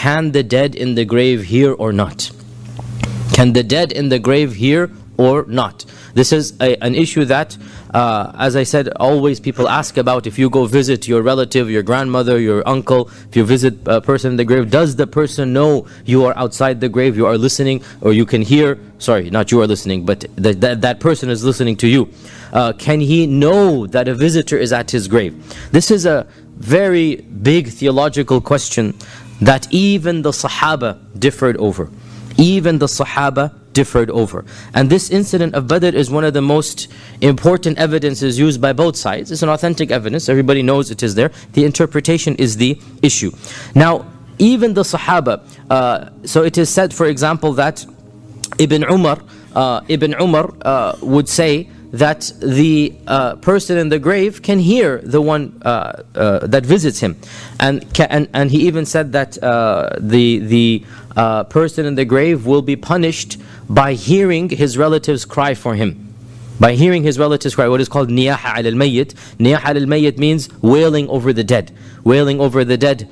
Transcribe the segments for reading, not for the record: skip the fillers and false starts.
can the dead in the grave hear or not? Can the dead in the grave hear or not? This is an issue that, as I said, always people ask about. If you go visit your relative, your grandmother, your uncle, if you visit a person in the grave, does the person know you are outside the grave, you are listening, or you can hear? Sorry, not you are listening, but that person is listening to you. Can he know that a visitor is at his grave? This is a very big theological question that even the Sahaba differed over. Even the Sahaba differed over. And this incident of Badr is one of the most important evidences used by both sides. It's an authentic evidence. Everybody knows it is there. The interpretation is the issue. Now, even the Sahaba, so it is said, for example, that Ibn Umar would say that the person in the grave can hear the one that visits him, and he even said that the person in the grave will be punished by hearing his relatives cry for him. By hearing his relatives cry, what is called niyaha al-mayyit. Niyaha al-mayyit means wailing over the dead. Wailing over the dead,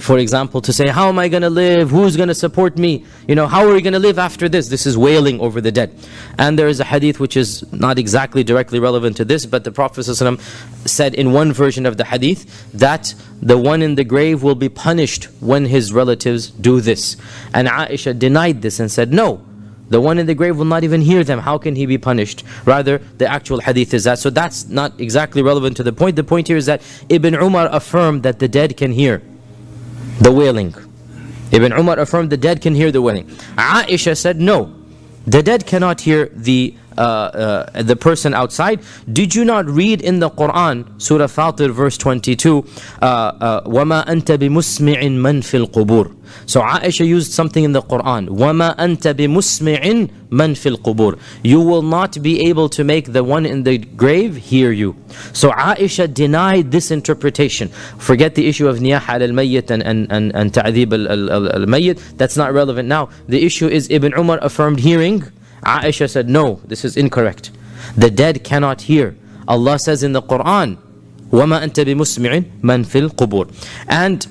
for example, to say, how am I going to live? Who's going to support me? You know, how are we going to live after this? This is wailing over the dead. And there is a hadith which is not exactly directly relevant to this, but the Prophet ﷺ said in one version of the hadith that the one in the grave will be punished when his relatives do this. And Aisha denied this and said, no, the one in the grave will not even hear them. How can he be punished? Rather, the actual hadith is that. So that's not exactly relevant to the point. The point here is that Ibn Umar affirmed that the dead can hear the wailing. Ibn Umar affirmed the dead can hear the wailing. Aisha said, no, the dead cannot hear the person outside. Did you not read in the Quran, Surah Fatir, verse 22, وَمَا أَنْتَ بِمُسْمِعٍ مَنْ فِي الْقُبُورِ. So Aisha used something in the Quran, وَمَا أَنْتَ بِمُسْمِعٍ مَنْ فِي الْقُبُورِ. You will not be able to make the one in the grave hear you. So Aisha denied this interpretation. Forget the issue of niyaha al-mayyit and ta'dhib al-mayyit. That's not relevant now. The issue is Ibn Umar affirmed hearing. Aisha said, no, this is incorrect. The dead cannot hear. Allah says in the Quran, وَمَا أَنْتَ بِمُسْمِعٍ مَنْ فِي الْقُبُورِ. And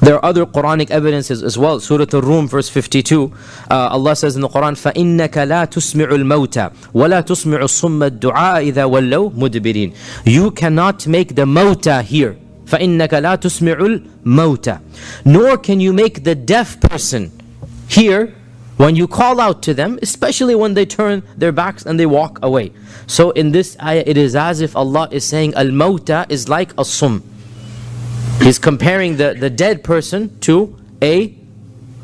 there are other Quranic evidences as well. Surah Al-Rum, verse 52, Allah says in the Quran, فَإِنَّكَ لَا تُسْمِعُ الْمَوْتَى وَلَا تُسْمِعُ الصُّمَّ الدُّعَاءَ إِذَا وَلَّوْا مُدْبِرِينَ. You cannot make the mawta hear. فَإِنَّكَ لَا تُسْمِعُ الْمَوْتَى. Nor can you make the deaf person hear when you call out to them, especially when they turn their backs and they walk away. So in this ayah, it is as if Allah is saying, al-mawta is like a sum. He's comparing the dead person to a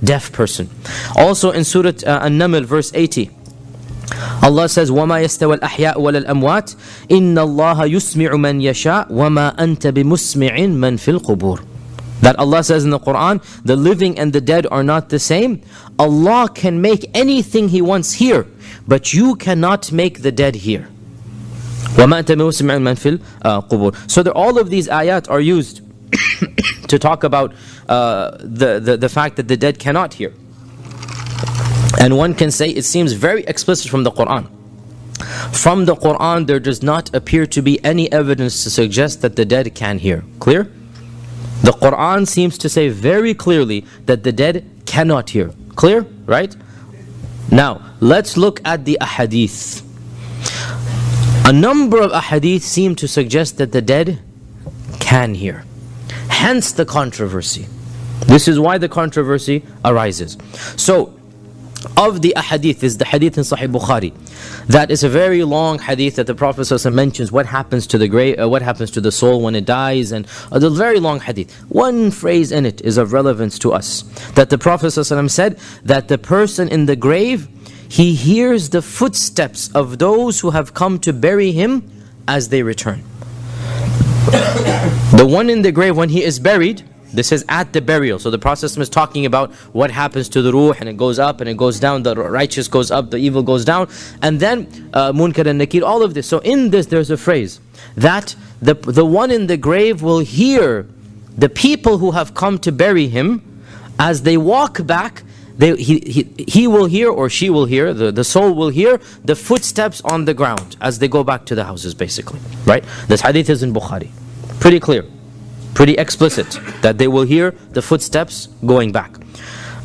deaf person. Also in Surah An-Naml, verse 80, Allah says, وَمَا يَسْتَوَى الْأَحْيَاءُ وَلَا الْأَمْوَاتِ إِنَّ اللَّهَ يُسْمِعُ مَنْ يَشَاءُ وَمَا أَنْتَ بِمُسْمِعٍ مَنْ فِي الْقُبُورِ. That Allah says in the Quran, the living and the dead are not the same. Allah can make anything He wants hear, but you cannot make the dead hear. وَمَا أَنْتَ بِمُسْمِعٍ مَنْ فِي الْقُبُورِ. So all of these ayat are used to talk about the fact that the dead cannot hear. And one can say it seems very explicit from the Quran. From the Quran, there does not appear to be any evidence to suggest that the dead can hear. Clear? The Quran seems to say very clearly that the dead cannot hear. Clear? Right? Now, let's look at the ahadith. A number of ahadith seem to suggest that the dead can hear. Hence the controversy. This is why the controversy arises. So, of the ahadith is the hadith in Sahih Bukhari. That is a very long hadith that the Prophet ﷺ mentions what happens to the what happens to the soul when it dies, and a very long hadith. One phrase in it is of relevance to us. That the Prophet ﷺ said that the person in the grave, he hears the footsteps of those who have come to bury him as they return. The one in the grave, when he is buried, this is at the burial. So the Prophet is talking about what happens to the ruh, and it goes up and it goes down. The righteous goes up, the evil goes down. And then Munkar and Nakir, all of this. So in this there's a phrase that the one in the grave will hear the people who have come to bury him as they walk back. He will hear, or she will hear, the soul will hear the footsteps on the ground as they go back to the houses, basically. Right? This hadith is in Bukhari. Pretty clear. pretty explicit, that they will hear the footsteps going back.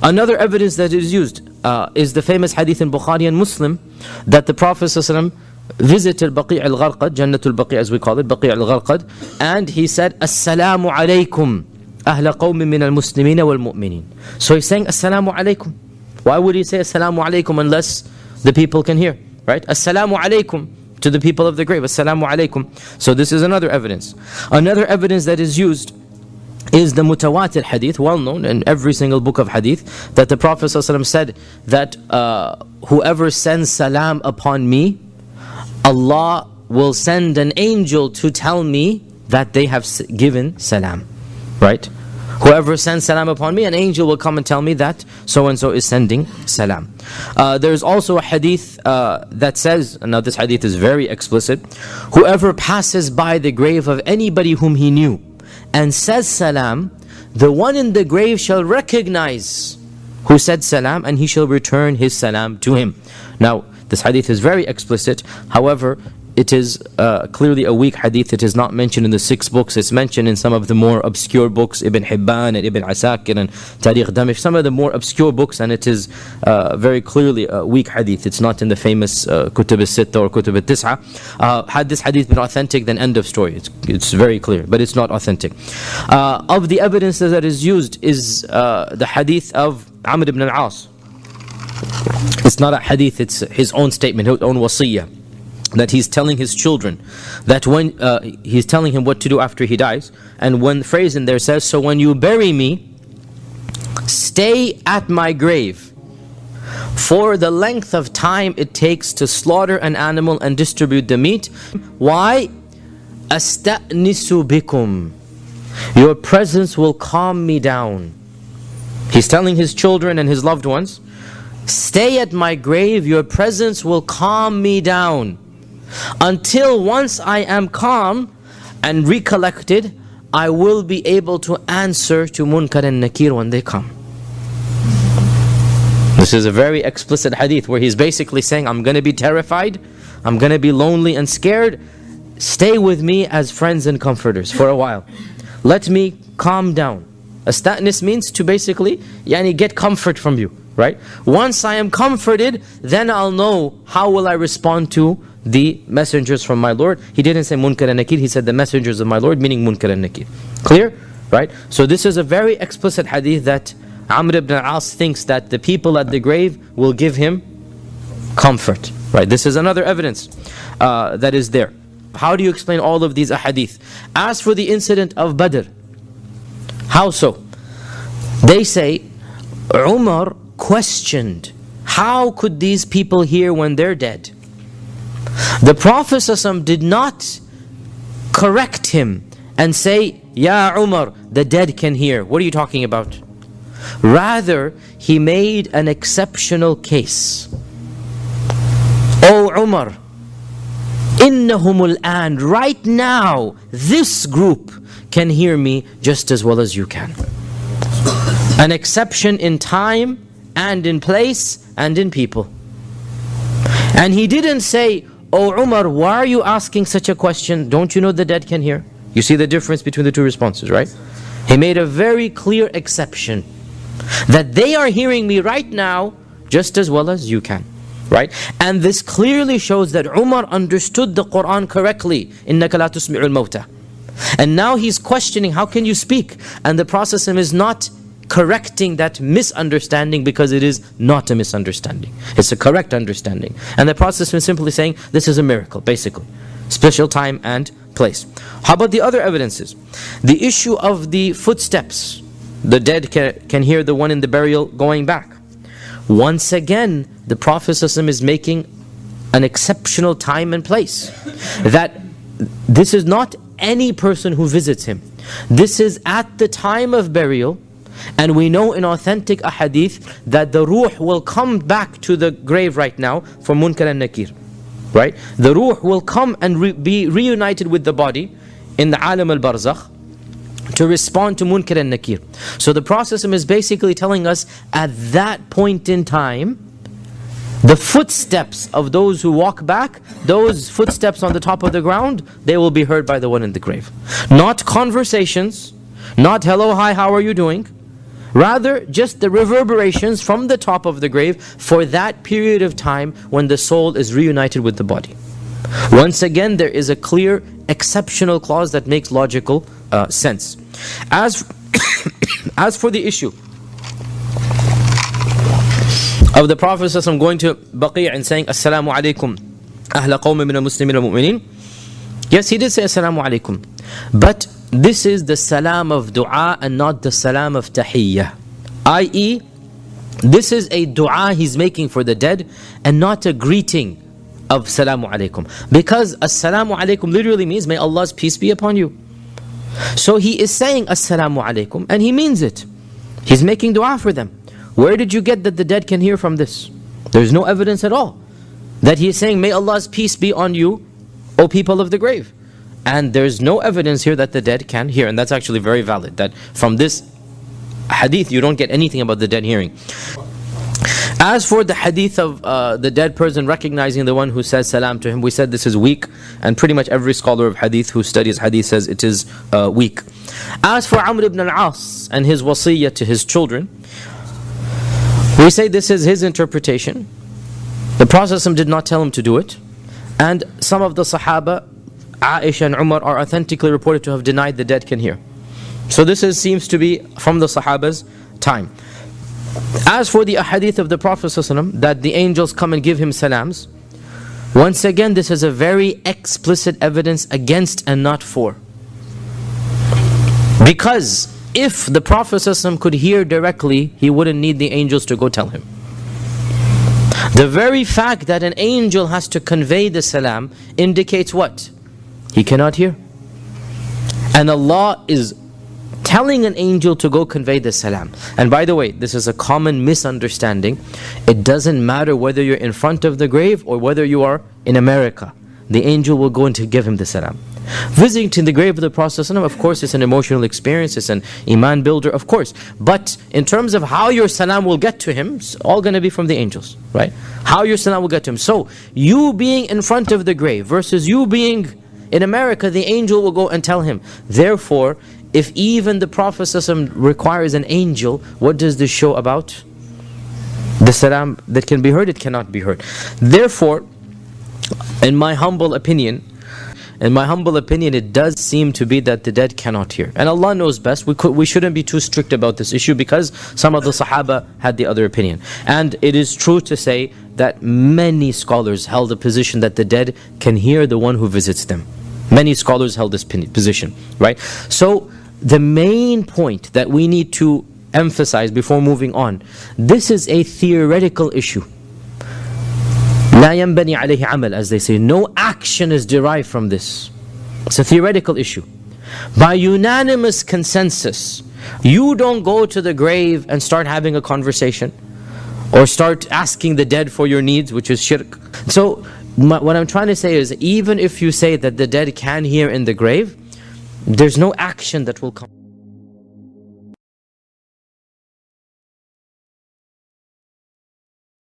Another evidence that is used is the famous hadith in Bukhari and Muslim, that the Prophet ﷺ visited Baqi' al-Gharqad, Jannatul Baqi' as we call it, Baqi' al-Gharqad, and he said, Assalamu alaykum, ahla qawmin min al-muslimina wal-mu'minin. So he's saying, Assalamu alaykum. Why would he say Assalamu alaykum unless the people can hear, right? Assalamu alaykum to the people of the grave, Assalamu alaykum. So this is another evidence. Another evidence that is used is the mutawatir hadith, well known in every single book of hadith, that the Prophet ﷺ said that whoever sends salam upon me, Allah will send an angel to tell me that they have given salam, right? Whoever sends salam upon me, an angel will come and tell me that so-and-so is sending salam. There's also a hadith that says, now this hadith is very explicit, whoever passes by the grave of anybody whom he knew and says salam, the one in the grave shall recognize who said salam, and he shall return his salam to him. Now, this hadith is very explicit. However, it is clearly a weak hadith. It is not mentioned in the 6 books. It's mentioned in some of the more obscure books, Ibn Hibban and Ibn Asakir and Tariq Damashq, some of the more obscure books, and it is very clearly a weak hadith. It's not in the famous Kutub al-Sitta or Kutub al-Tis'a. Had this hadith been authentic, then end of story. It's very clear, but it's not authentic. Of the evidence that is used is the hadith of Amr ibn al-As. It's not a hadith, it's his own statement, his own wasiyah, that he's telling his children, that when he's telling him what to do after he dies, and one phrase in there says, so when you bury me, stay at my grave for the length of time it takes to slaughter an animal and distribute the meat. Why? Asta'nisu bikum, your presence will calm me down. He's telling his children and his loved ones, stay at my grave, your presence will calm me down, until once I am calm and recollected, I will be able to answer to Munkar and Nakir when they come. This is a very explicit hadith where he's basically saying, I'm going to be terrified, I'm going to be lonely and scared, stay with me as friends and comforters for a while. Let me calm down. Asta'nis means to basically get comfort from you, right? Once I am comforted, then I'll know how will I respond to the messengers from my Lord. He didn't say Munkar and Nakir, he said the messengers of my Lord, meaning Munkar and Nakir. Clear? Right? So this is a very explicit hadith that Amr ibn al-As thinks that the people at the grave will give him comfort. Right? This is another evidence that is there. How do you explain all of these ahadith? As for the incident of Badr, how so? They say Umar questioned, how could these people hear when they're dead? The Prophet ﷺ did not correct him and say, Ya Umar, the dead can hear. What are you talking about? Rather, he made an exceptional case. Oh Umar, innahum al-an, right now, this group can hear me just as well as you can. An exception in time and in place and in people. And he didn't say, oh Umar, why are you asking such a question? Don't you know the dead can hear? You see the difference between the two responses, right? He made a very clear exception, that they are hearing me right now just as well as you can, right? And this clearly shows that Umar understood the Quran correctly. إِنَّكَ لَا تُسْمِعُ الْمَوْتَى. And now he's questioning, how can you speak? And the Prophet is not correcting that misunderstanding, because it is not a misunderstanding. It's a correct understanding. And the Prophet is simply saying, this is a miracle, basically. Special time and place. How about the other evidences? The issue of the footsteps. The dead can hear the one in the burial going back. Once again, the Prophet is making an exceptional time and place. That this is not any person who visits him. This is at the time of burial. And we know in authentic ahadith that the ruh will come back to the grave right now for Munkar and Nakir. Right? The ruh will come and be reunited with the body in the alam al-barzakh to respond to Munkar and Nakir. So the Prophet is basically telling us, at that point in time, the footsteps of those who walk back, those footsteps on the top of the ground, they will be heard by the one in the grave. Not conversations, Not hello, hi, how are you doing? Rather, just the reverberations from the top of the grave for that period of time when the soul is reunited with the body. Once again, there is a clear exceptional clause that makes logical sense. As for the issue of the Prophet ﷺ going to Baqi' and saying Assalamu alaikum ahla qawmi min al-muslimin al-mu'minin, yes, he did say Assalamu alaikum, but this is the salam of dua and not the salam of tahiyyah, i.e. this is a dua he's making for the dead and not a greeting of Salamu alaikum, because Assalamu alaikum literally means may Allah's peace be upon you. So he is saying Assalamu alaikum and he means it. He's making dua for them. Where did you get that the dead can hear from this? There's no evidence at all that he is saying may Allah's peace be on you, O people of the grave. And there's no evidence here that the dead can hear, and that's actually very valid, that from this hadith you don't get anything about the dead hearing. As for the hadith of the dead person recognizing the one who says salam to him, we said this is weak, and pretty much every scholar of hadith who studies hadith says it is weak. As for Amr ibn al-As and his wasiyyah to his children, we say this is his interpretation. The Prophet did not tell him to do it, and some of the Sahaba, Aisha and Umar, are authentically reported to have denied the dead can hear. So this seems to be from the Sahaba's time. As for the ahadith of the Prophet ﷺ, that the angels come and give him salams, once again this is a very explicit evidence against and not for. Because if the Prophet ﷺ could hear directly, he wouldn't need the angels to go tell him. The very fact that an angel has to convey the salam indicates what? He cannot hear. And Allah is telling an angel to go convey the salam. And by the way, this is a common misunderstanding. It doesn't matter whether you're in front of the grave or whether you are in America. The angel will go in to give him the salam. Visiting the grave of the Prophet ﷺ, of course, it's an emotional experience, it's an iman builder, of course. But in terms of how your salam will get to him, it's all going to be from the angels, right? How your salam will get to him. So, you being in front of the grave versus you being in America, the angel will go and tell him. Therefore, if even the Prophet ﷺ requires an angel, what does this show about? The salam that can be heard, it cannot be heard. Therefore, in my humble opinion, it does seem to be that the dead cannot hear. And Allah knows best. We shouldn't be too strict about this issue because some of the Sahaba had the other opinion. And it is true to say that many scholars held a position that the dead can hear the one who visits them. Many scholars held this position, right? So the main point that we need to emphasize before moving on, this is a theoretical issue. لا ينبني عليه عمل, as they say. No action is derived from this. It's a theoretical issue. By unanimous consensus, you don't go to the grave and start having a conversation or start asking the dead for your needs, which is shirk. So what I'm trying to say is, even if you say that the dead can hear in the grave, there's no action that will come.